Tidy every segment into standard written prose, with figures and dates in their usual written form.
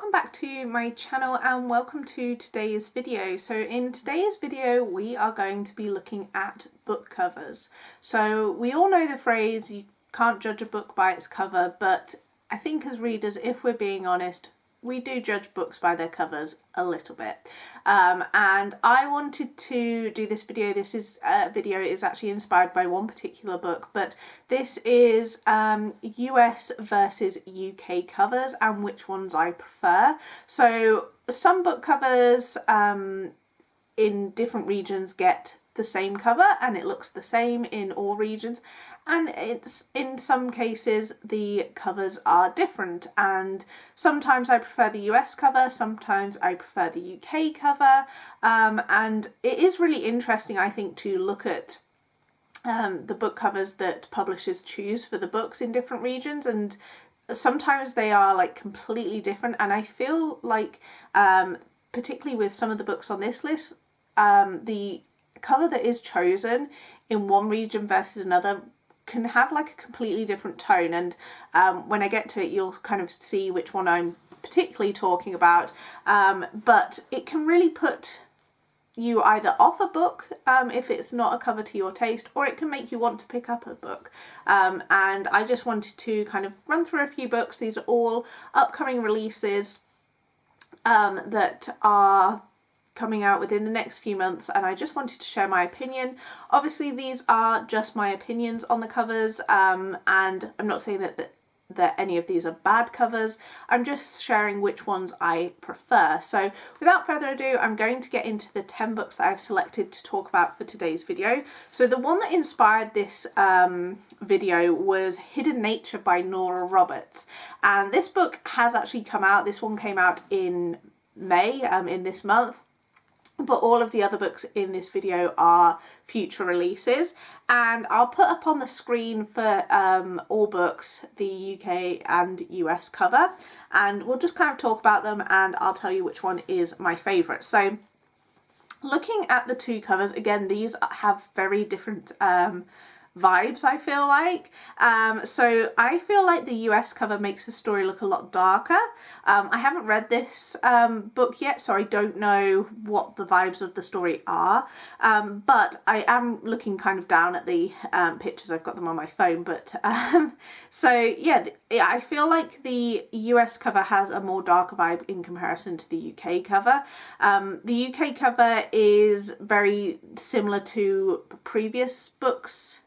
welcome back to my channel and welcome to today's video. So in today's video we are going to be looking at book covers. So we all know the phrase you can't judge a book by its cover, but I think as readers, if we're being honest, we do judge books by their covers a little bit. And I wanted to do this video. This is video is actually inspired by one particular book, but this is US versus UK covers and which ones I prefer. So some book covers in different regions get the same cover and it looks the same in all regions, and it's in some cases the covers are different, and sometimes I prefer the US cover, sometimes I prefer the UK cover, and it is really interesting, I think, to look at the book covers that publishers choose for the books in different regions, and sometimes they are like completely different, and I feel like particularly with some of the books on this list, the cover that is chosen in one region versus another can have like a completely different tone, and when I get to it you'll kind of see which one I'm particularly talking about, but it can really put you either off a book if it's not a cover to your taste, or it can make you want to pick up a book. And I just wanted to kind of run through a few books. These are all upcoming releases that are coming out within the next few months, and I just wanted to share my opinion. Obviously these are just my opinions on the covers, and I'm not saying that any of these are bad covers. I'm just sharing which ones I prefer. So without further ado, I'm going to get into the 10 books I've selected to talk about for today's video. So the one that inspired this video was Hidden Nature by Nora Roberts, and this book has actually come out. This one came out in May, in this month. But all of the other books in this video are future releases, and I'll put up on the screen for all books the UK and US cover, and we'll just kind of talk about them and I'll tell you which one is my favourite. So looking at the two covers, again, these have very different vibes, I feel like. So I feel like the US cover makes the story look a lot darker. I haven't read this book yet, so I don't know what the vibes of the story are, but I am looking kind of down at the pictures. I've got them on my phone, but so yeah, I feel like the US cover has a more darker vibe in comparison to the UK cover. The UK cover is very similar to previous books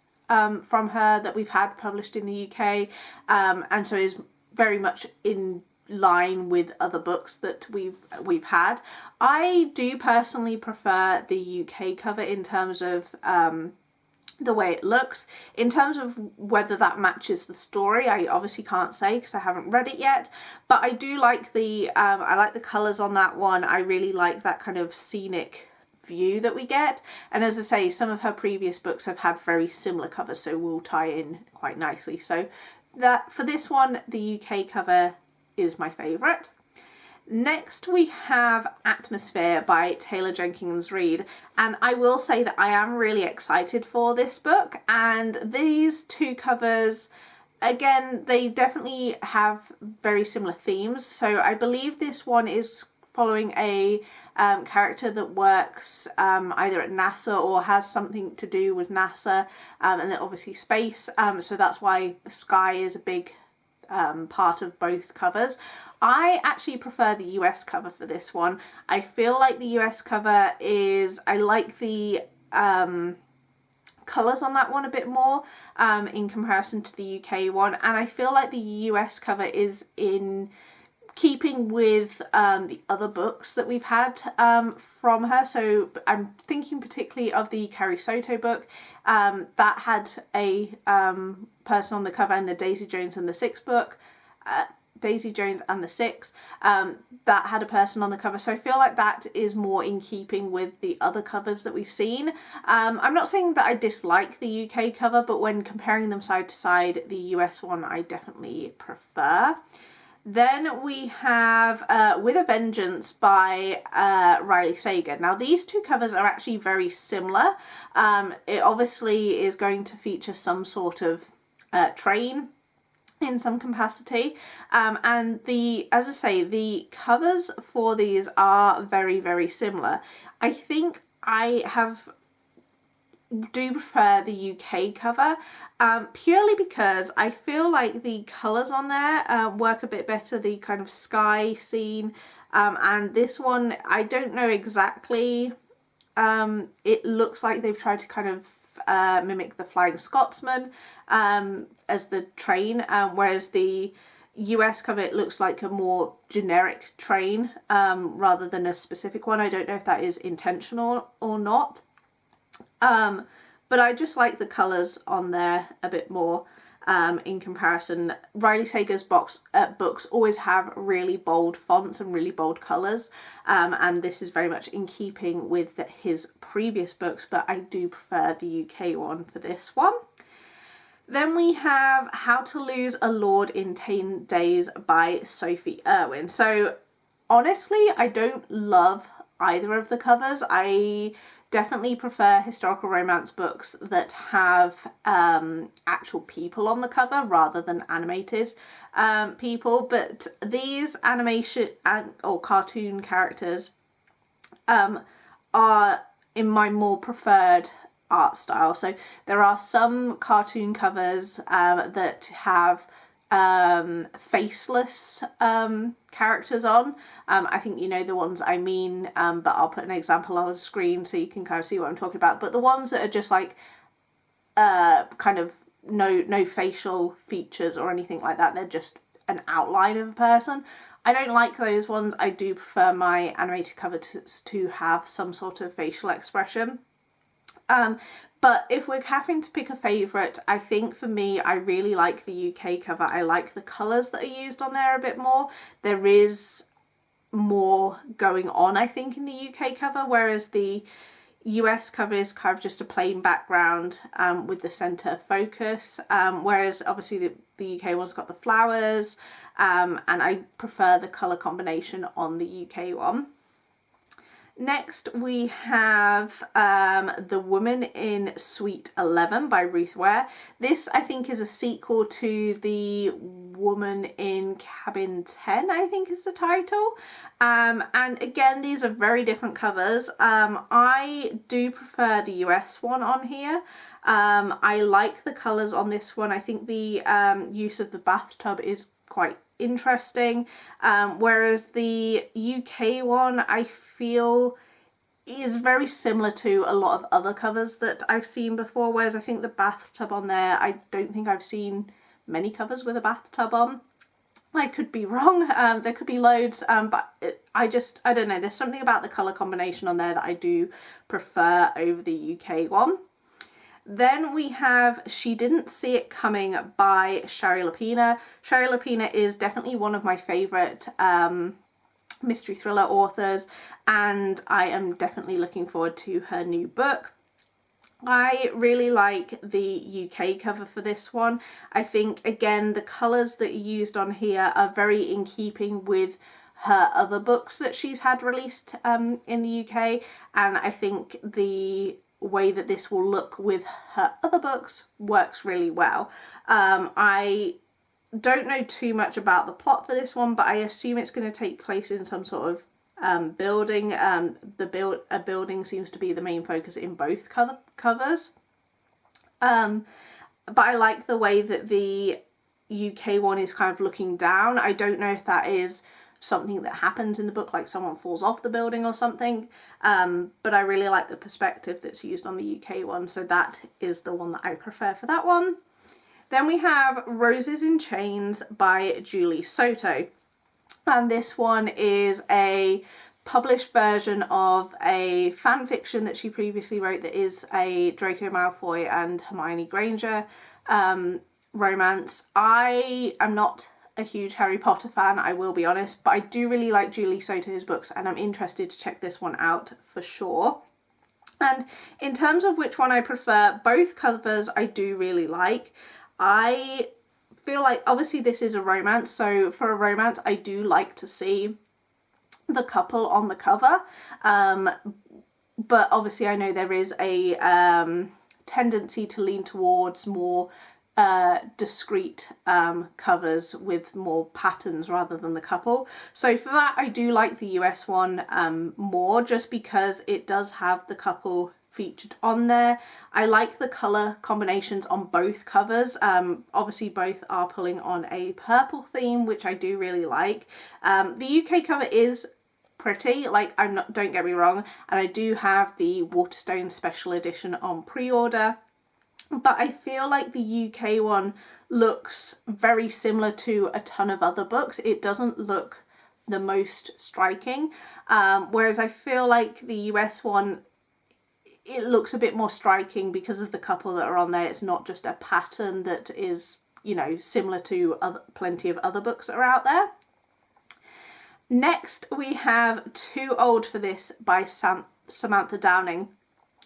from her that we've had published in the UK, and so is very much in line with other books that we've had. I do personally prefer the UK cover in terms of the way it looks. In terms of whether that matches the story, I obviously can't say because I haven't read it yet, but I do like the I like the colours on that one. I really like that kind of scenic view that we get, and as I say, some of her previous books have had very similar covers, so will tie in quite nicely. So that for this one, the UK cover is my favourite. Next we have Atmosphere by Taylor Jenkins Reid, and I will say that I am really excited for this book, and these two covers, again, they definitely have very similar themes. So I believe this one is following a character that works either at NASA or has something to do with NASA, and then obviously space, so that's why sky is a big part of both covers. I actually prefer the US cover for this one. I feel like the US cover is, I like the colours on that one a bit more in comparison to the UK one, and I feel like the US cover is in keeping with the other books that we've had from her. So I'm thinking particularly of the Carrie Soto book that had a person on the cover, and the Daisy Jones and the Six book, Daisy Jones and the Six, that had a person on the cover. So I feel like that is more in keeping with the other covers that we've seen. I'm not saying that I dislike the UK cover, but when comparing them side to side, the US one I definitely prefer. Then we have With a Vengeance by Riley Sager. Now these two covers are actually very similar. It obviously is going to feature some sort of train in some capacity, and as I say, the covers for these are very, very similar. I think I do prefer the UK cover, purely because I feel like the colours on there work a bit better, the kind of sky scene, and this one, I don't know exactly, it looks like they've tried to kind of mimic the Flying Scotsman as the train, whereas the US cover, it looks like a more generic train rather than a specific one. I don't know if that is intentional or not. But I just like the colours on there a bit more in comparison. Riley Sager's books always have really bold fonts and really bold colours, and this is very much in keeping with his previous books, but I do prefer the UK one for this one. Then we have How to Lose a Lord in 10 Days by Sophie Irwin. So honestly, I don't love either of the covers. I definitely prefer historical romance books that have actual people on the cover rather than animated people, but these animation or cartoon characters are in my more preferred art style. So there are some cartoon covers that have faceless characters on. I think you know the ones I mean, but I'll put an example on the screen so you can kind of see what I'm talking about. But the ones that are just like kind of no facial features or anything like that, they're just an outline of a person. I don't like those ones. I do prefer my animated cover to have some sort of facial expression. But if we're having to pick a favourite, I think for me, I really like the UK cover. I like the colours that are used on there a bit more. There is more going on, I think, in the UK cover, whereas the US cover is kind of just a plain background with the centre focus, whereas obviously the UK one's got the flowers, and I prefer the colour combination on the UK one. Next we have The Woman in Suite 11 by Ruth Ware. This I think is a sequel to The Woman in Cabin 10, I think is the title. And again, these are very different covers. I do prefer the US one on here. I like the colours on this one. I think the use of the bathtub is quite interesting, whereas the UK one I feel is very similar to a lot of other covers that I've seen before, whereas I think the bathtub on there, I don't think I've seen many covers with a bathtub on. I could be wrong, there could be loads, but I don't know, there's something about the colour combination on there that I do prefer over the UK one. Then we have She Didn't See It Coming by Shari Lapena. Shari Lapena is definitely one of my favourite mystery thriller authors, and I am definitely looking forward to her new book. I really like the UK cover for this one. I think, again, the colours that are used on here are very in keeping with her other books that she's had released in the UK, and I think the way that this will look with her other books works really well. I don't know too much about the plot for this one, but I assume it's going to take place in some sort of building. A building seems to be the main focus in both covers. But I like the way that the UK one is kind of looking down. I don't know if that is something that happens in the book, like someone falls off the building or something, but I really like the perspective that's used on the UK one, so that is the one that I prefer for that one. Then we have Roses in Chains by Julie Soto, and this one is a published version of a fan fiction that she previously wrote that is a Draco Malfoy and Hermione Granger romance. I am not a huge Harry Potter fan, I will be honest, but I do really like Julie Soto's books and I'm interested to check this one out for sure. And in terms of which one I prefer, both covers I do really like. I feel like obviously this is a romance, so for a romance I do like to see the couple on the cover, but obviously I know there is a tendency to lean towards more discrete covers with more patterns rather than the couple. So for that, I do like the US one more, just because it does have the couple featured on there. I like the colour combinations on both covers. Obviously both are pulling on a purple theme, which I do really like. The UK cover is pretty, like, don't get me wrong, and I do have the Waterstones special edition on pre-order, but I feel like the UK one looks very similar to a ton of other books. It doesn't look the most striking, whereas I feel like the US one, it looks a bit more striking because of the couple that are on there. It's not just a pattern that is, you know, similar to plenty of other books that are out there. Next, we have Too Old for This by Samantha Downing.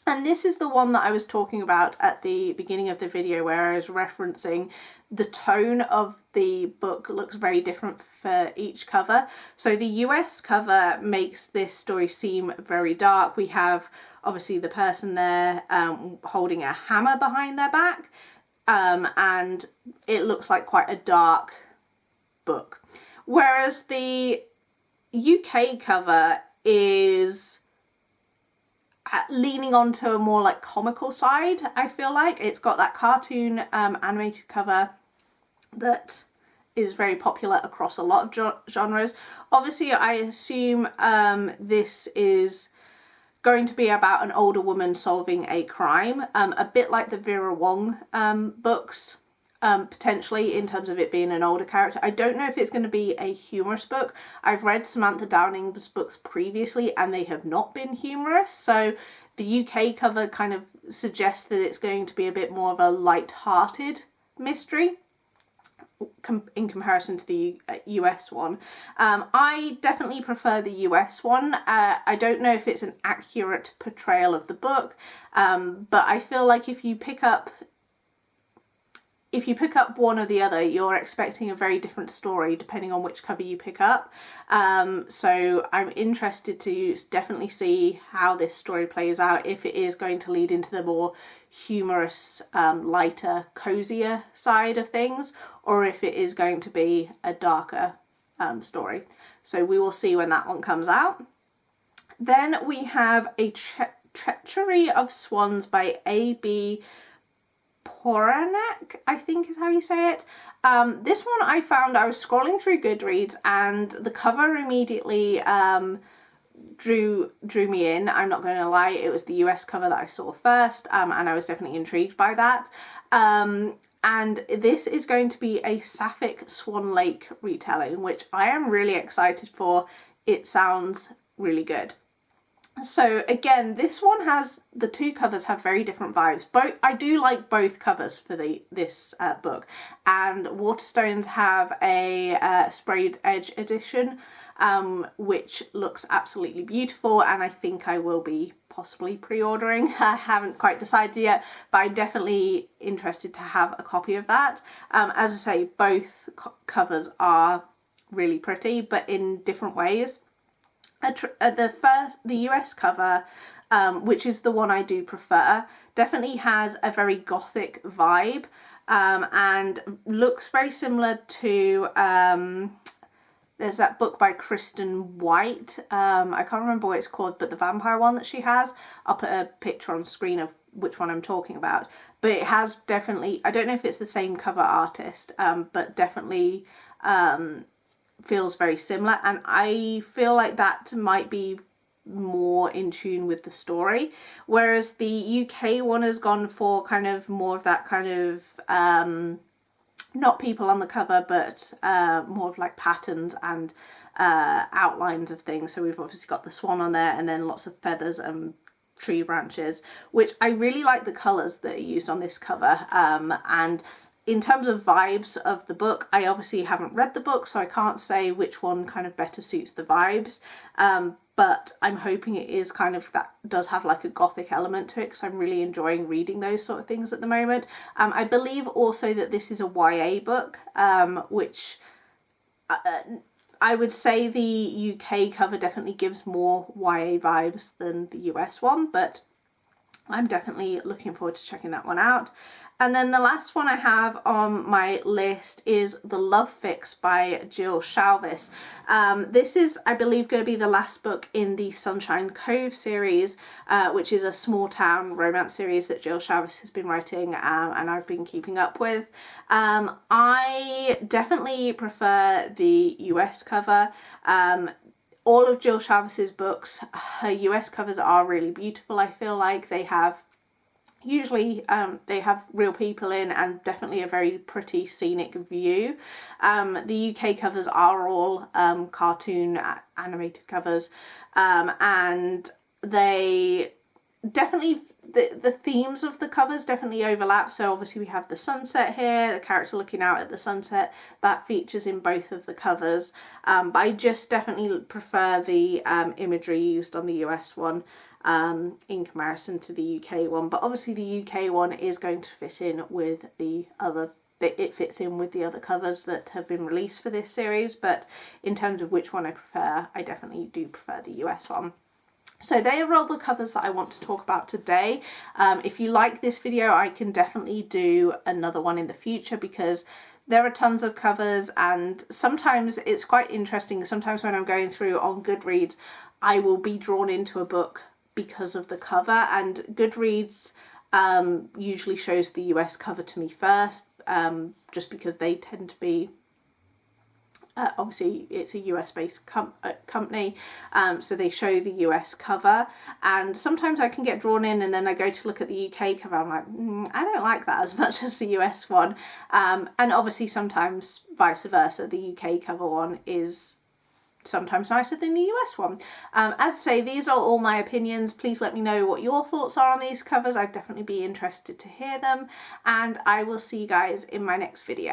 And this is the one that I was talking about at the beginning of the video, where I was referencing the tone of the book looks very different for each cover. So the US cover makes this story seem very dark. We have obviously the person there holding a hammer behind their back, and it looks like quite a dark book. Whereas the UK cover is leaning onto a more like comical side. I feel like it's got that cartoon animated cover that is very popular across a lot of genres. Obviously, I assume this is going to be about an older woman solving a crime, a bit like the Vera Wong books, potentially, in terms of it being an older character. I don't know if it's going to be a humorous book. I've read Samantha Downing's books previously and they have not been humorous, so the UK cover kind of suggests that it's going to be a bit more of a light-hearted mystery in comparison to the US one. I definitely prefer the US one. I don't know if it's an accurate portrayal of the book, but I feel like if you pick up one or the other, you're expecting a very different story depending on which cover you pick up. So I'm interested to definitely see how this story plays out, if it is going to lead into the more humorous, lighter, cozier side of things, or if it is going to be a darker story. So we will see when that one comes out. Then we have A Treachery of Swans by A.B. Poranek, I think is how you say it. This one I found, I was scrolling through Goodreads and the cover immediately drew me in. I'm not going to lie, it was the US cover that I saw first, and I was definitely intrigued by that. And this is going to be a Sapphic Swan Lake retelling, which I am really excited for. It sounds really good. So again, this one has, the two covers have very different vibes. I do like both covers for this book, and Waterstones have a sprayed edge edition, which looks absolutely beautiful, and I think I will be possibly pre-ordering. I haven't quite decided yet, but I'm definitely interested to have a copy of that. As I say, both covers are really pretty, but in different ways. The US cover, which is the one I do prefer, definitely has a very gothic vibe, and looks very similar to, there's that book by Kristen White, I can't remember what it's called, but the vampire one that she has. I'll put a picture on screen of which one I'm talking about, but it has definitely, I don't know if it's the same cover artist, but definitely feels very similar, and I feel like that might be more in tune with the story, whereas the UK one has gone for kind of more of that kind of not people on the cover, but more of like patterns and outlines of things. So we've obviously got the swan on there, and then lots of feathers and tree branches, which I really like the colours that are used on this cover. And in terms of vibes of the book, I obviously haven't read the book, so I can't say which one kind of better suits the vibes, but I'm hoping it is kind of, that does have like a gothic element to it, because I'm really enjoying reading those sort of things at the moment. I believe also that this is a YA book, which I would say the UK cover definitely gives more YA vibes than the US one, but I'm definitely looking forward to checking that one out. And then the last one I have on my list is The Love Fix by Jill Shalvis. This is, I believe, going to be the last book in the Sunshine Cove series, which is a small town romance series that Jill Shalvis has been writing, and I've been keeping up with. I definitely prefer the US cover. All of Jill Shalvis's books, her US covers are really beautiful. I feel like they have usually they have real people in, and definitely a very pretty scenic view. The UK covers are all cartoon animated covers, and they definitely, the themes of the covers definitely overlap. So obviously we have the sunset here, the character looking out at the sunset, that features in both of the covers, but I just definitely prefer the imagery used on the US one in comparison to the UK one. But obviously the UK one is going to fit in with the other, it fits in with the other covers that have been released for this series, but in terms of which one I prefer, I definitely do prefer the US one. So they are all the covers that I want to talk about today. If you like this video, I can definitely do another one in the future, because there are tons of covers, and sometimes it's quite interesting. Sometimes when I'm going through on Goodreads, I will be drawn into a book because of the cover, and Goodreads usually shows the US cover to me first, just because they tend to be obviously it's a US based company, so they show the US cover, and sometimes I can get drawn in, and then I go to look at the UK cover, I'm like, I don't like that as much as the US one, and obviously sometimes vice versa, the UK cover one is sometimes nicer than the US one. As I say, these are all my opinions. Please let me know what your thoughts are on these covers. I'd definitely be interested to hear them, and I will see you guys in my next video.